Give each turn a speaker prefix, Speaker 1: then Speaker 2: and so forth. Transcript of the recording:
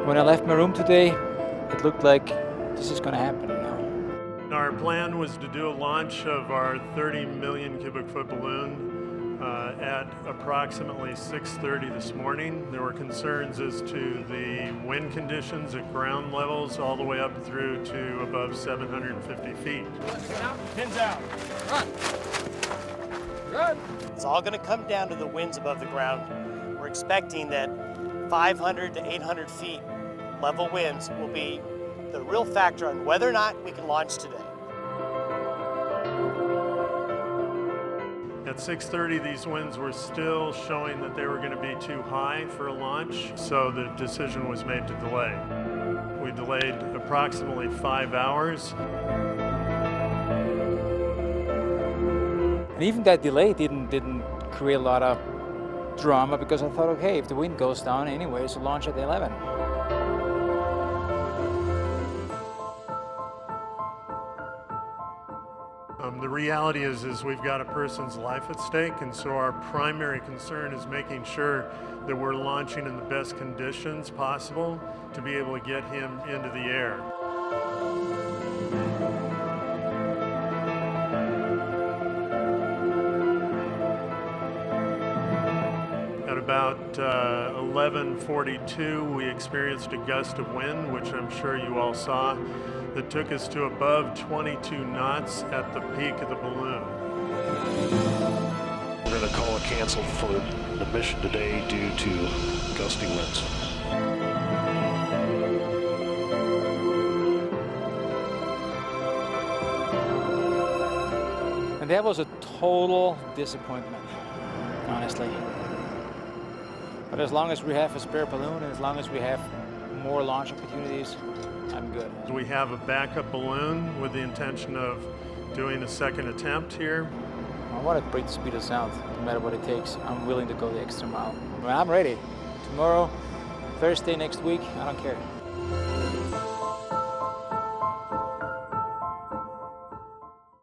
Speaker 1: When I left my room today, it looked like this is going to happen now.
Speaker 2: Our plan was to do a launch of our 30 million cubic foot balloon at approximately 6:30 this morning. There were concerns as to the wind conditions at ground levels all the way up through to above 750 feet.
Speaker 3: Pins out. Run. Good. It's all going to come down to the winds above the ground. We're expecting that 500 to 800 feet level winds will be the real factor on whether or not we can launch today.
Speaker 2: At 6:30, these winds were still showing that they were going to be too high for a launch, so the decision was made to delay. We delayed approximately 5 hours.
Speaker 1: And even that delay didn't create a lot of drama, because I thought, okay, if the wind goes down anyway, so launch at 11.
Speaker 2: The reality is we've got a person's life at stake, and so our primary concern is making sure that we're launching in the best conditions possible to be able to get him into the air. At about 11:42, we experienced a gust of wind, which I'm sure you all saw, that took us to above 22 knots at the peak of the balloon.
Speaker 4: We're going to call a cancel for the mission today due to gusty winds.
Speaker 1: And that was a total disappointment, honestly. But as long as we have a spare balloon, and as long as we have more launch opportunities, I'm good.
Speaker 2: We have a backup balloon with the intention of doing a second attempt here.
Speaker 1: I want to break the speed of sound, no matter what it takes. I'm willing to go the extra mile. I mean, I'm ready. Tomorrow, Thursday next week, I don't care.